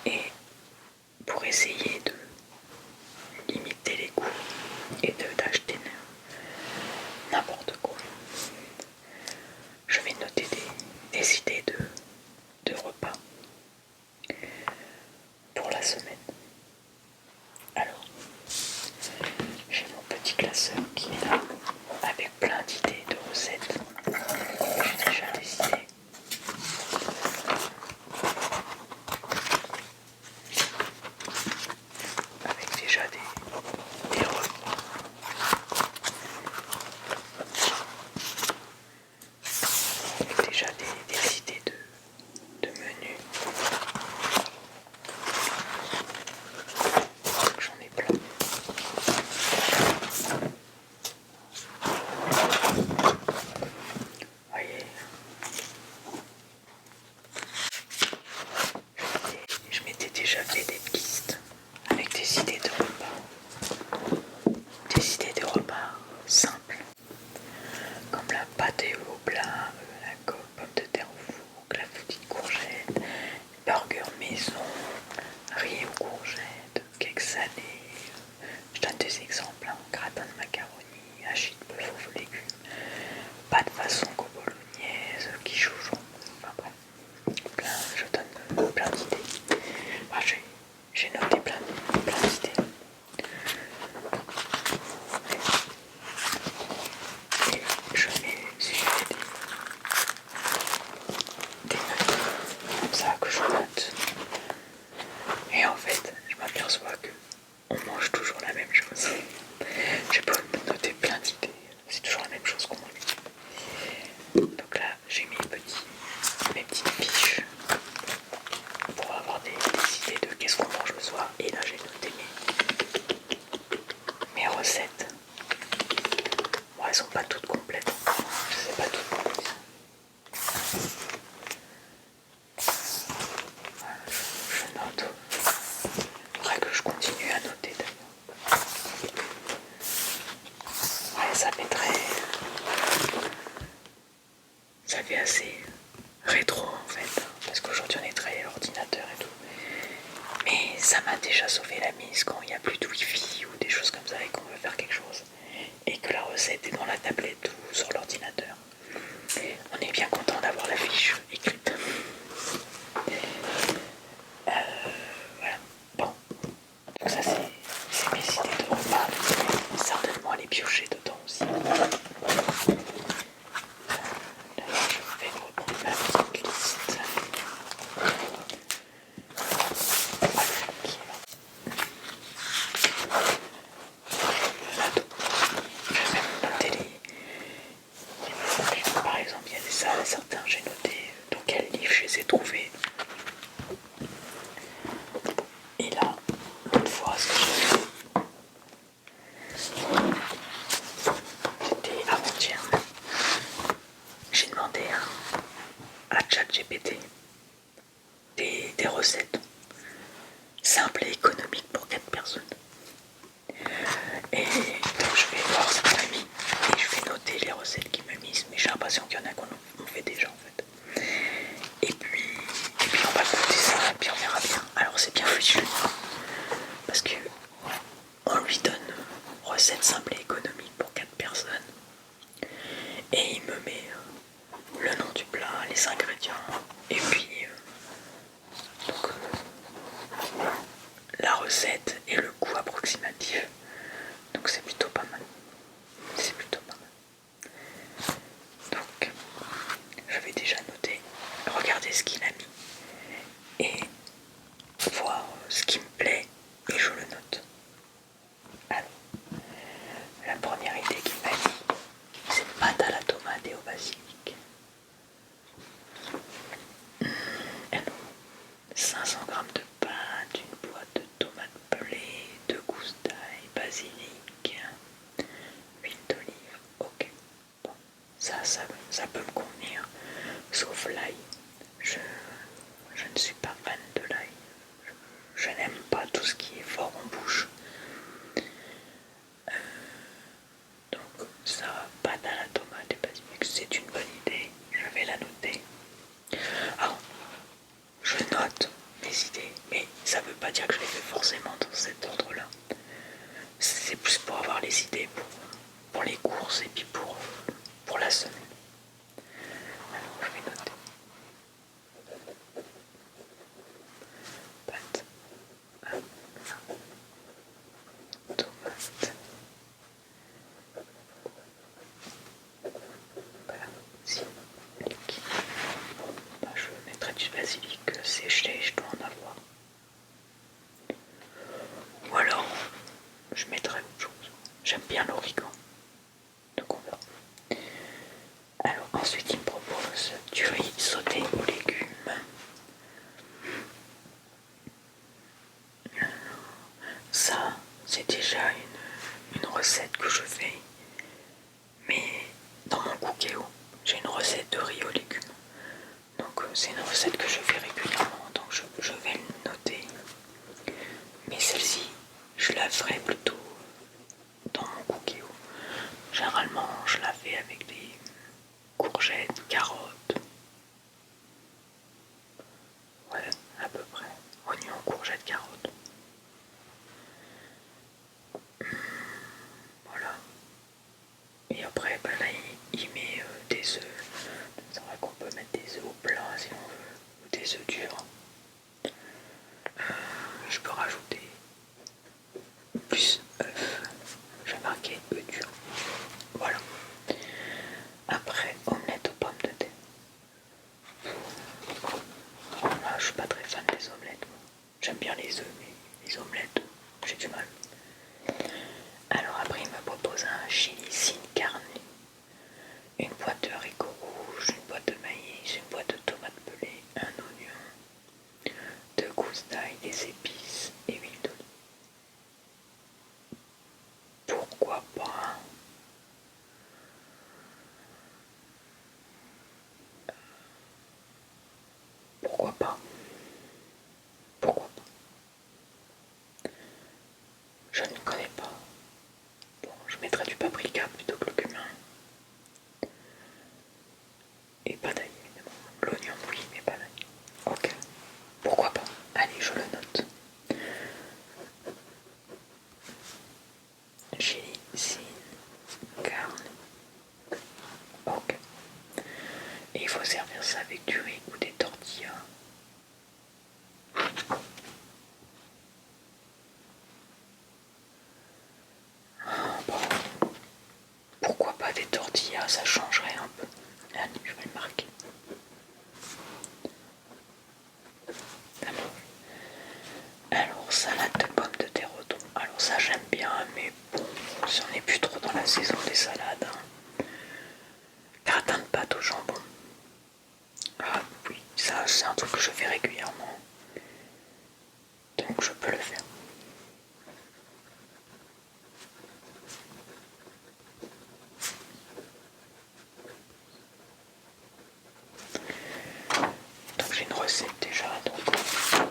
Et pour essayer de limiter les coûts et d'acheter n'importe quoi, je vais noter des idées de repas pour la semaine. Alors, j'ai mon petit classeur qui est là, avec plein d'idées de recettes. J'ai déjà décidé. Avec déjà des repas. Avec déjà des idées de menus. J'en ai plein. Voyez, je m'étais déjà fait des pistes avec des idées de repas. Des idées de repas simples, comme la pâté au plat, la pomme de terre au four, la petite courgette, burger maison, riz aux courgettes, cake salé. Je donne des exemples, hein. Gratin de macaroni, hachis de bœuf aux légumes, pâte façon bolognaise, quiche au jambon, enfin bref, je donne plein d'idées. Enfin, j'ai noté plein d'idées. Et je mets, si je fais des notes comme ça que je note. Et en fait, je m'aperçois que on mange toujours la même chose. J'ai pas noté plein d'idées, c'est toujours la même chose qu'on mange. Donc là, j'ai mis mes petites fiches pour avoir des idées de qu'est-ce qu'on mange le soir. Et là, j'ai noté mes recettes. Bon, elles sont pas toutes complètes. Je sais pas toutes complètes. Voilà, je note. Il faudrait que je continue à noter d'ailleurs. Ouais, ça fait assez rétro en fait, parce qu'aujourd'hui on est très ordinateur et tout. Mais ça m'a déjà sauvé la mise quand il n'y a plus de wifi ou des choses comme ça et qu'on veut faire quelque chose. Et que la recette est dans la tablette ou sur l'ordinateur. On est bien content d'avoir la fiche écrite. Voilà. Bon. Donc ça c'est mes idées de repas. Certainement les piocher dedans aussi. D'ailleurs je vais reprendre ma petite liste. Voilà, qui est là. Je vais même noter par exemple, il y a des salles, certains j'ai noté dans quel livre je les ai trouvés. Et là, l'autre fois, ce que j'ai fait, c'était avant-hier. J'ai demandé à ChatGPT des recettes simples et économiques pour 4 personnes. Et donc je vais voir ce qu'il m'a mis et je vais noter les recettes qu'il m'a mises, mais j'ai l'impression qu'il y en a qu'on fait déjà en fait. Et puis on va goûter ça et puis on verra bien. Alors c'est bien fichu parce que on lui donne recettes simples et économiques pour 4 personnes et il me met le nom du plat, les ingrédients et puis la recette et le coût approximatif. Donc c'est plutôt pas mal. C'est plutôt pas mal. Donc je vais déjà noter, regarder ce qu'il a mis et voir ce qui me plaît et je le note. Alors, la première idée qu'il m'a dit, c'est pâte à la tomate et au basilic. 500 g de pâte, une boîte de tomates pelées, 2 gousses d'ail, basilic, huile d'olive. Ok, bon, ça peut me convenir, sauf l'ail. Je ne suis pas fan de l'ail. Je n'aime pas tout ce qui est fort en bouche. Donc ça, pâte à la tomate et basilic, c'est une bonne idée. Je vais la noter. Alors, je note mes idées ça veut pas dire que je les fais forcément dans cet ordre-là. C'est plus pour avoir les idées pour les courses et puis pour la semaine. Alors je vais noter. Pâtes, tomates, basilic. Bah, je mettrai du basilic séché, je dois en avoir. Ou alors, je mettrai autre chose. J'aime bien l'origan. Donc on verra. Alors ensuite, il me propose du riz sauté aux légumes. Ça, c'est déjà une recette que je fais. Mais dans mon cookéo, j'ai une recette de riz aux légumes. Donc c'est une recette que je fais régulièrement. Donc je vais le noter. Mais celle-ci, je la ferai plutôt dans mon cookéo. Généralement, je la fais avec des courgettes, carottes. Ouais, à peu près. Oignons, courgettes, carottes. Voilà. Et après, ben là, il met des œufs. C'est vrai qu'on peut mettre des œufs au plat si on veut. Ou des œufs durs. Je peux rajouter plus œufs. J'ai marqué œufs durs. Voilà. Après, omelette aux pommes de terre. Là, je suis pas très fan des omelettes. J'aime bien les œufs, mais les omelettes, j'ai du mal. Alors après, il me propose un chili sin carne, une boîte de haricots rouges, une boîte de maïs, une boîte de tomates pelées, un oignon, 2 gousses d'ail, des épices et huile d'olive. Pourquoi pas? Pourquoi pas? Pourquoi pas? Je ne connais pas. Bon, je mettrai du paprika plutôt que le cumin. Et pas d'ail, évidemment. L'oignon, oui, mais pas d'ail. Ok. Pourquoi pas? Allez, je le note. Chili sin carne. Ok. Et il faut servir ça avec du riz ou des tortillas. Ah, bon. Pourquoi pas des tortillas? Ça changerait un peu. Allez, je vais le marquer. Alors, salade de pommes de terre au thon. Alors ça j'aime bien, mais bon, on n'est plus trop dans la saison des salades. Hein. Gratin de pâte au jambon. Ah oui, ça c'est un truc que je fais régulièrement. Donc je peux le faire. Donc j'ai une recette déjà, donc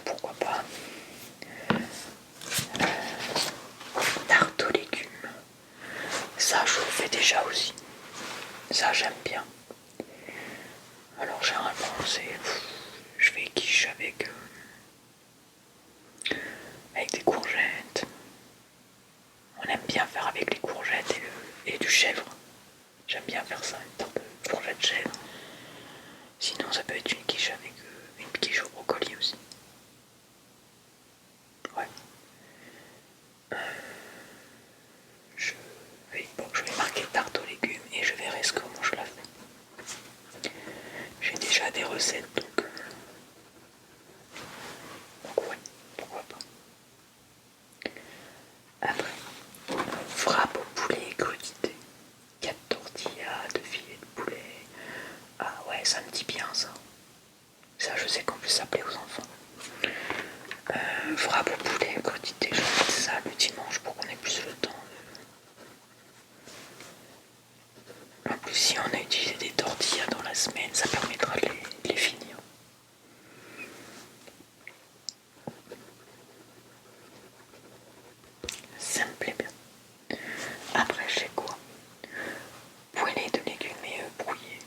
pourquoi pas. Tarte aux légumes. Ça je le fais déjà aussi. Ça j'aime bien. Alors généralement c'est... Je fais quiche avec des courgettes. On aime bien faire avec les courgettes et du chèvre. J'aime bien faire ça, une tarte de courgette chèvre. Sinon ça peut être une quiche avec une quiche au brocoli aussi. Ouais. Je vais marquer tarte aux légumes et je verrai comment je la fais. J'ai déjà des recettes donc ouais, pourquoi pas. Après, frappe au poulet crudité. 4 tortillas, 2 filets de poulet. Ah ouais, ça me dit bien ça. Ça je sais qu'on peut s'appeler aux enfants. Frappe au poulet crudité, je vais mettre ça le dimanche pour qu'on ait plus le temps. En plus, si on a utilisé des tortillas dans la semaine, ça permettra de les finir. Ça me plaît bien. Après, j'ai quoi? Poêlée de légumes et œufs brouillés.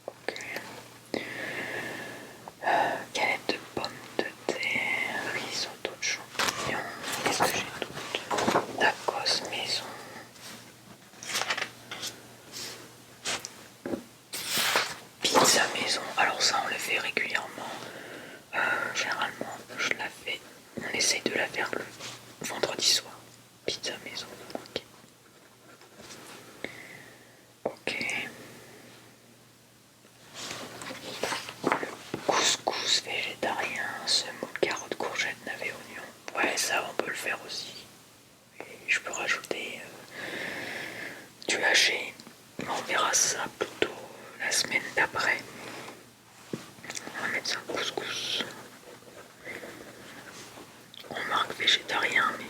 Ok. essaye de la faire le vendredi soir. Pizza maison. Ok. Ok. Couscous végétarien, semoule, carottes, courgettes, navets, oignons. Ouais, ça on peut le faire aussi. Et je peux rajouter du haché. On verra ça plutôt la semaine d'après. On va mettre ça en couscous. On marque végétarien, mais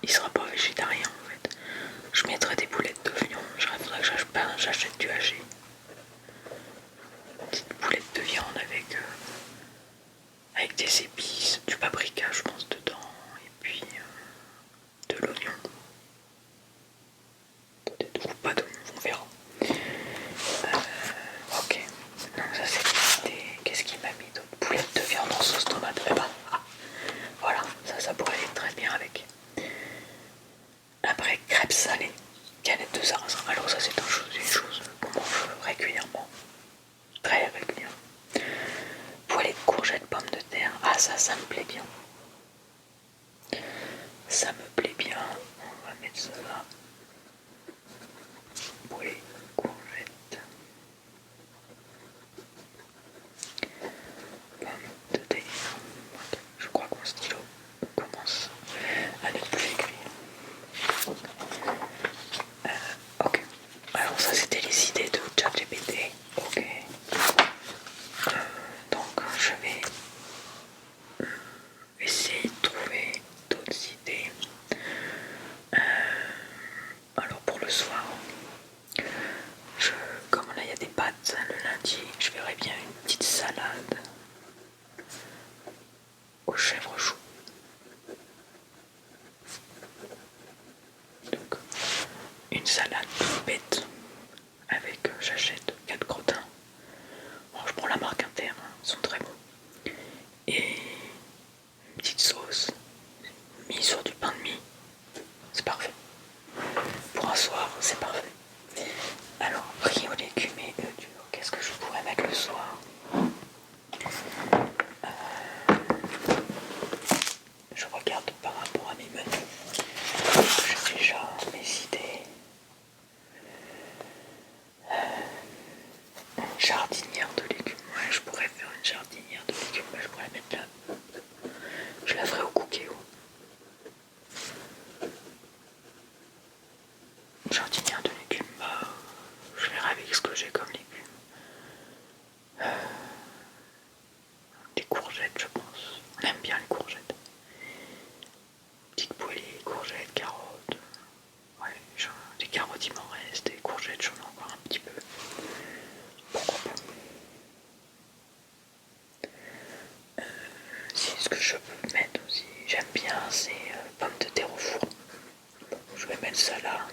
il sera pas végétarien en fait. Je mettrai des boulettes d'oignon. Il faudrait que j'achète du haché. Une petite boulette de viande avec des épices, du paprika je pense dedans, et puis de l'oignon. Peut-être ou pas d'oignon, on verra. Ok, donc ça c'est décidé. Qu'est-ce qu'il m'a mis d'autre? Boulette de viande en sauce tomate. Eh ben, voilà, ça pourrait aller très bien avec. Après, crêpes salées, galette de sarrasin. Alors ça c'est une chose qu'on mange régulièrement. Très régulièrement. Poêlée de courgettes, pommes de terre. Ah ça me plaît bien. Ça me plaît bien. On va mettre ça là. Poêlée de courgettes. Pommes de terre. Je crois que mon stylo commence à ne plus écrire. Ok. Alors ça c'était les idées de ChatGPT. Ok. Donc je vais essayer de trouver d'autres idées. Alors pour le soir, comme là il y a des pâtes le lundi, je verrais bien une petite salade aux chèvres choux. Donc une salade toute bête avec, j'achète 4 crottins. Bon, je prends la marque Inter, hein, ils sont très bons. Et une petite sauce mise sur du pain de mie, c'est parfait. Pour un soir, c'est parfait. Alors, riz aux légumes et œufs durs, qu'est-ce que je pourrais mettre le soir? Je regarde par rapport à mes menus. J'ai déjà mes idées. Une jardinière de légumes. Ouais, je pourrais faire une jardinière de légumes. Je pourrais la mettre là. Je la ferai au cookéo. Une jardinière de légumes. Je verrai avec ce que j'ai comme légumes. Des courgettes, je pense. On aime bien les courgettes. Petite poêlée, courgettes, carottes. Ouais, des carottes il m'en reste, des courgettes j'en ai encore un petit peu. Pourquoi pas. Si ce que je peux mettre aussi, j'aime bien, c'est pommes de terre au four. Je vais mettre ça là.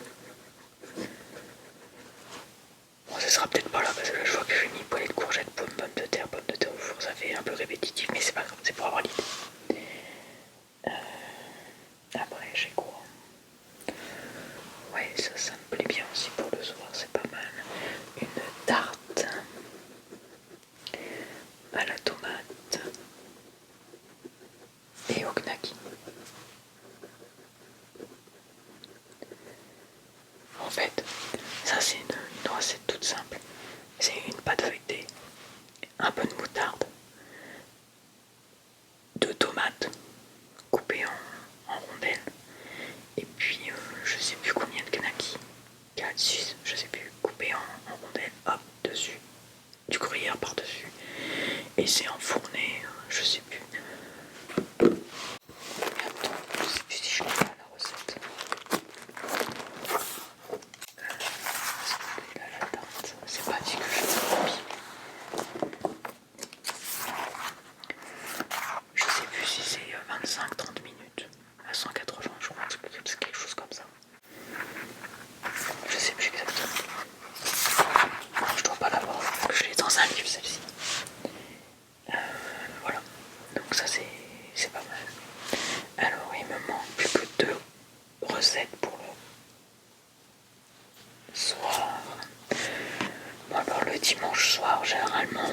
Bon, ça sera peut-être pas là parce que là je vois que je finis poêlée de courgettes, pommes de terre au four. Ça fait un peu répétitif, mais c'est pas grave, c'est pour avoir l'idée. Après, j'ai quoi? Ouais, ça me plaît bien aussi pour le soir, c'est pas mal. Une tarte à la tomate et au gnocchi. En fait, ça c'est une recette toute simple. C'est une pâte feuilletée, un peu de moutarde, deux tomates coupées en rondelles, et puis je sais plus combien de gnocchi, 4, 6, je sais plus, coupés en rondelles, hop, dessus, du gruyère par-dessus, et c'est enfourné, je sais plus. Attends, je sais plus si je connais la recette. La tarte, c'est pas dit que je copie. Je sais plus si c'est 25-30 minutes à 180, je crois que c'est quelque chose comme ça. Je sais plus exactement. Non, je dois pas l'avoir, parce que je l'ai dans un livre celle-ci. Voilà, donc ça c'est pas mal. Alors il me manque plus que 2 recettes pour le soir. Bon alors le dimanche soir généralement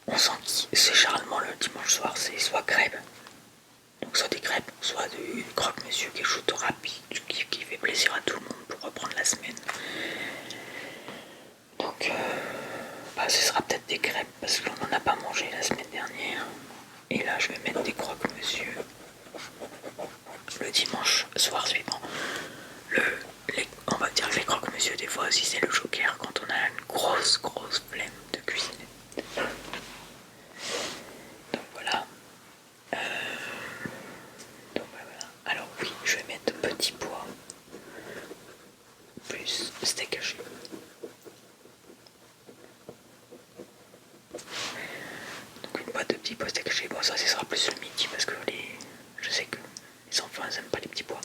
on s'enquille. c'est généralement le dimanche soir, c'est soit crêpes, donc soit des crêpes, soit du croque-monsieur, quelque chose de rapide qui fait plaisir à tout le monde pour reprendre la semaine. Donc ce sera peut-être des crêpes parce qu'on n'en a pas mangé la semaine dernière. Et là je vais mettre des croque-monsieur le dimanche soir suivant. On va dire les croque-monsieur des fois aussi c'est le joker quand on a une grosse flemme de cuisiner. Donc voilà. Voilà. Alors oui, je vais mettre petits pois plus steak haché. Donc une boîte de petits pois steak haché. Bon ça ce sera plus le midi parce que je sais que les enfants ils aiment pas les petits pois.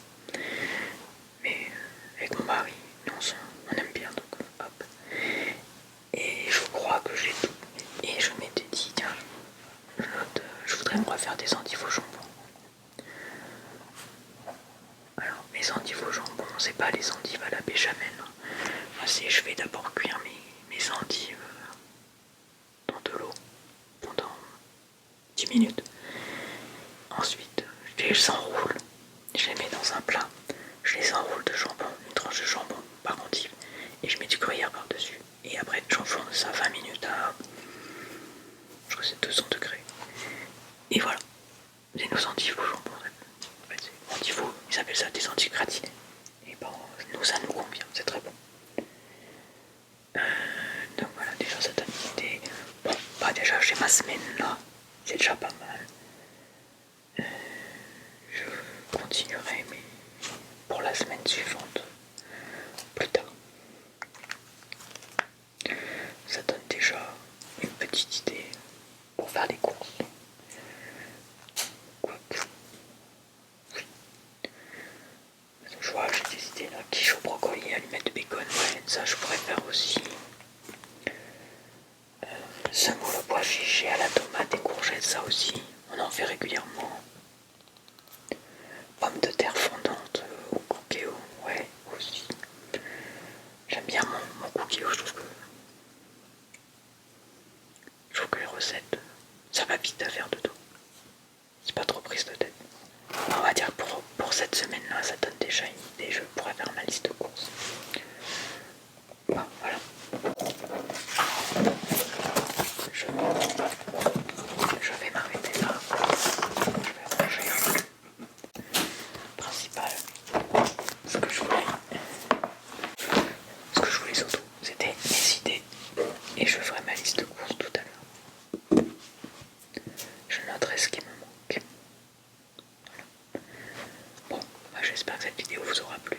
Mais avec mon mari, nous on aime bien donc hop. Et je crois que j'ai tout. Et je m'étais dit tiens, je voudrais me refaire des endives au jambon. Alors mes endives au jambon, c'est pas les endives à la béchamel. Moi c'est je vais d'abord cuire mes endives dans de l'eau pendant 10 minutes. Ensuite je les enroule, je les mets dans un plat, je les enroule de jambon, une tranche de jambon par endive, et je mets du gruyère par dessus. Et après j'enfourne ça 20 minutes à, je crois que c'est 200 degrés. Et voilà, c'est nos endives au jambon. En fait, endives, ils appellent ça des endives gratinées. Et bon, nous ça nous convient, c'est très bon. Donc voilà, déjà ça donne une idée. Bon, déjà j'ai ma semaine là, c'est déjà pas mal. Je continuerai mais pour la semaine suivante, plus tard. Ça donne déjà une petite idée pour faire les courses. Je vois, j'ai décidé là, quiche au brocoli, allumettes de bacon, ouais, ça je pourrais faire aussi. Semoule au pois chiché à la tomate et courgettes, ça aussi, on en fait régulièrement. Pommes de terre fondantes au cookéo, ouais, aussi. J'aime bien mon cookéo, je trouve que les recettes, ça va vite à faire dedans. C'est pas trop prise de tête. On va dire pour cette semaine-là, ça donne déjà une idée, je pourrais faire ma liste de courses. Bon, voilà. Je vais m'arrêter là. Je vais ranger principal. Ce que je voulais surtout, c'était mes idées. Et je ferai ma liste de courses tout à l'heure. Je noterai ce qui me manque. Voilà. Bon, j'espère que cette vidéo vous aura plu.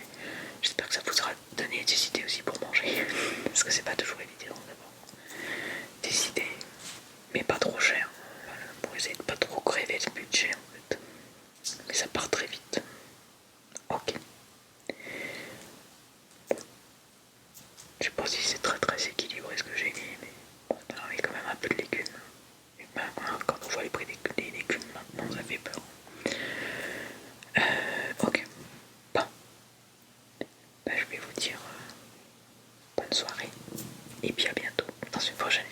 J'espère que ça vous aura donné des idées aussi pour manger. Parce que c'est pas toujours évident d'avoir des idées, mais pas trop chères. Voilà, pour essayer de pas trop crever le budget en fait. Mais ça part très vite. Ok. Je sais pas si c'est très équilibré ce que j'ai mis, mais bon, il y a quand même un peu de légumes. Et ben, quand on voit les prix des légumes maintenant, ça fait peur. Ok. Bon. Ben, je vais vous dire bonne soirée. Et puis à bientôt dans une prochaine